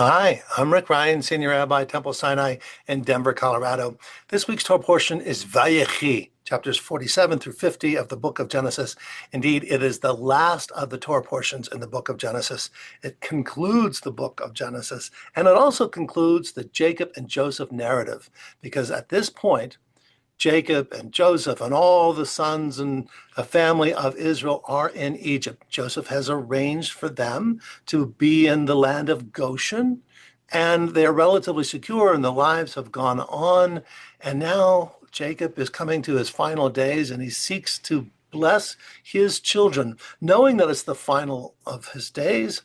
Hi, I'm Rheins, Senior Rabbi, Temple Sinai in Denver, Colorado. This week's Torah portion is Vayechi, chapters 47 through 50 of the book of Genesis. Indeed, it is the last of the Torah portions in the book of Genesis. It concludes the book of Genesis, and it also concludes the Jacob and Joseph narrative, because at this point, Jacob and Joseph and all the sons and the family of Israel are in Egypt. Joseph has arranged for them to be in the land of Goshen, and they're relatively secure, and the lives have gone on. And now Jacob is coming to his final days, and he seeks to bless his children, knowing that it's the final of his days.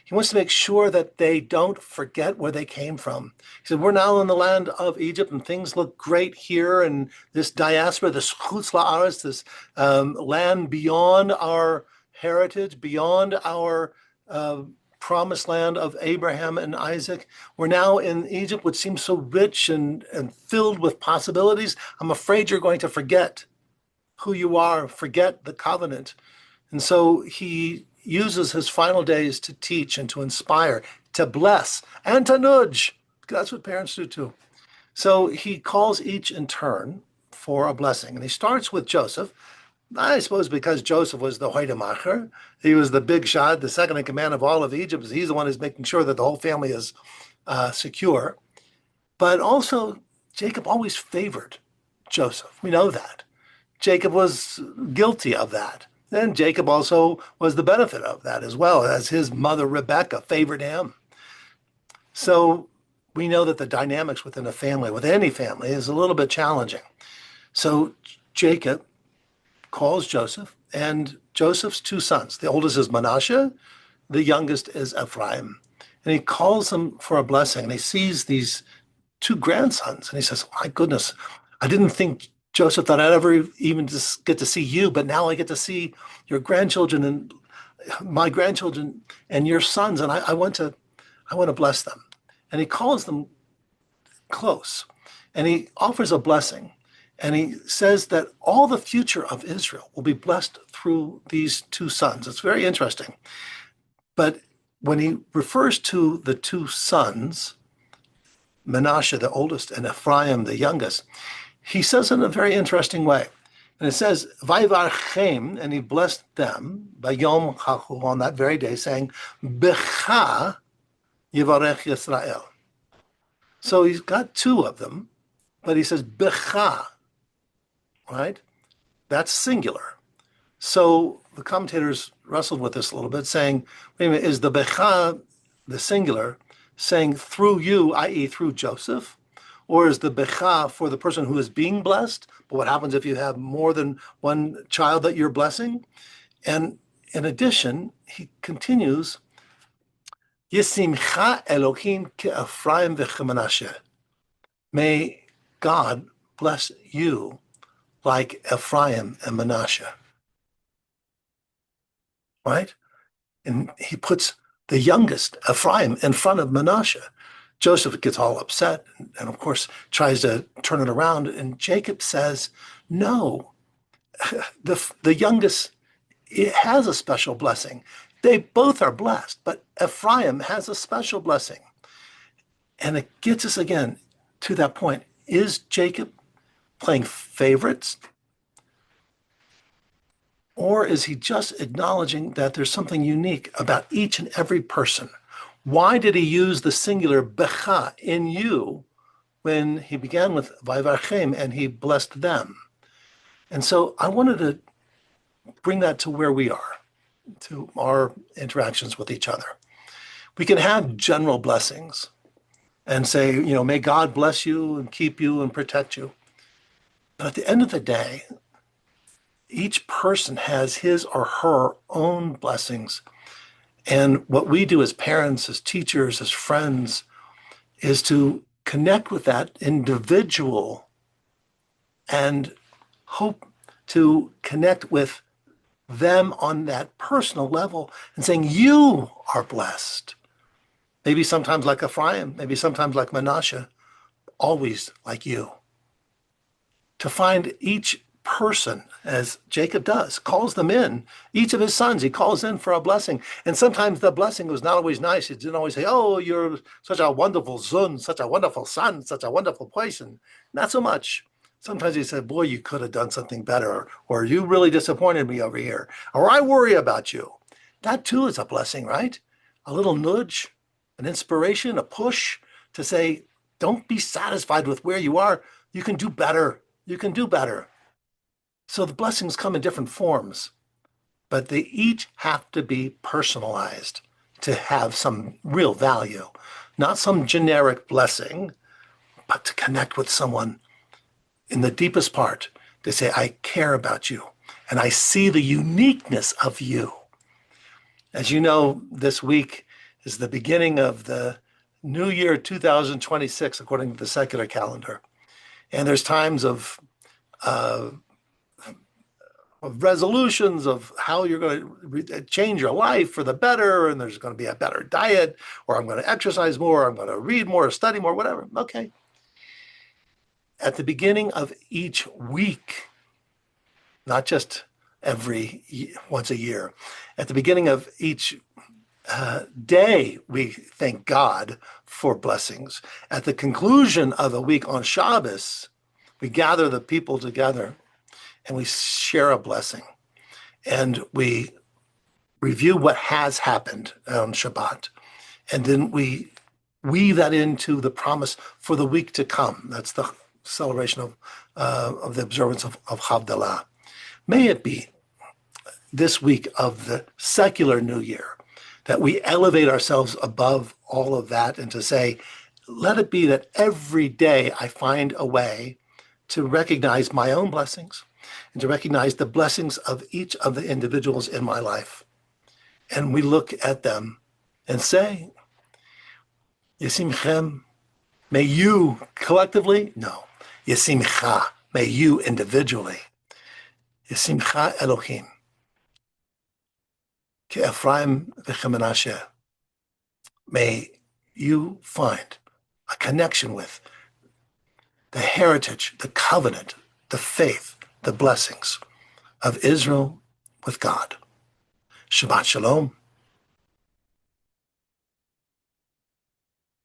He wants to make sure that they don't forget where they came from. He said, we're now in the land of Egypt and things look great here. And this diaspora, this chutz la'aretz, this land beyond our heritage, beyond our promised land of Abraham and Isaac. We're now in Egypt, which seems so rich and filled with possibilities. I'm afraid you're going to forget who you are, forget the covenant. And so he uses his final days to teach and to inspire, to bless, and to nudge. That's what parents do too. So he calls each in turn for a blessing. And he starts with Joseph, I suppose because Joseph was the Hoidemacher. He was the big shot, the second in command of all of Egypt. He's the one who's making sure that the whole family is secure. But also, Jacob always favored Joseph. We know that. Jacob was guilty of that. And Jacob also was the benefit of that as well, as his mother Rebekah favored him. So we know that the dynamics within a family, with any family, is a little bit challenging. So Jacob calls Joseph and Joseph's two sons. The oldest is Manasseh, the youngest is Ephraim. And he calls them for a blessing. And he sees these two grandsons and he says, my goodness, I didn't think Joseph thought I'd ever even just get to see you, but now I get to see your grandchildren and my grandchildren and your sons, and I want to bless them. And he calls them close, and he offers a blessing, and he says that all the future of Israel will be blessed through these two sons. It's very interesting. But when he refers to the two sons, Manasseh, the oldest, and Ephraim, the youngest, he says it in a very interesting way. And it says, Vayivarchem, and he blessed them, Bayom Chachu, on that very day, saying, Becha Yivarech Yisrael. So he's got two of them, but he says, Becha, right? That's singular. So the commentators wrestled with this a little bit, saying, wait a minute, is the Becha, the singular, saying through you, i.e. through Joseph? Or is the becha for the person who is being blessed? But what happens if you have more than one child that you're blessing? And in addition, he continues, Yisimcha Elohim ke'Ephraim v'chemanashe. May God bless you like Ephraim and Manasseh. Right? And he puts the youngest, Ephraim, in front of Manasseh. Joseph gets all upset and of course, tries to turn it around. And Jacob says, no, the youngest, it has a special blessing. They both are blessed, but Ephraim has a special blessing. And it gets us again to that point. Is Jacob playing favorites? Or is he just acknowledging that there's something unique about each and every person? Why did he use the singular becha, in you, when he began with Vayivarchem and he blessed them? And so I wanted to bring that to where we are, to our interactions with each other. We can have general blessings and say, may God bless you and keep you and protect you. But at the end of the day, each person has his or her own blessings. And what we do as parents, as teachers, as friends, is to connect with that individual and hope to connect with them on that personal level and saying, you are blessed. Maybe sometimes like Ephraim, maybe sometimes like Manasseh, always like you. To find each person, as Jacob does, calls them in. Each of his sons, he calls in for a blessing. And sometimes the blessing was not always nice. He didn't always say, oh, you're such a wonderful son, such a wonderful son, such a wonderful person. Not so much. Sometimes he said, boy, you could have done something better, or you really disappointed me over here, or I worry about you. That too is a blessing, right? A little nudge, an inspiration, a push to say, don't be satisfied with where you are. You can do better. You can do better. So the blessings come in different forms, but they each have to be personalized to have some real value, not some generic blessing, but to connect with someone in the deepest part, to say, I care about you and I see the uniqueness of you. As you know, this week is the beginning of the new year 2026, according to the secular calendar. And there's times of resolutions of how you're going to change your life for the better, and there's going to be a better diet, or I'm going to exercise more, or I'm going to read more, study more, whatever. Okay. At the beginning of each week, not just once a year, at the beginning of each day, we thank God for blessings. At the conclusion of a week on Shabbos, we gather the people together and we share a blessing. And we review what has happened on Shabbat. And then we weave that into the promise for the week to come. That's the celebration of the observance of Havdalah. May it be this week of the secular New Year that we elevate ourselves above all of that and to say, let it be that every day I find a way to recognize my own blessings and to recognize the blessings of each of the individuals in my life. And we look at them and say, Yesimchem, may you collectively? No. Yesimcha, may you individually. Yesimcha Elohim. Ephraim v'Menashe, may you find a connection with the heritage, the covenant, the faith, the blessings of Israel with God. Shabbat Shalom.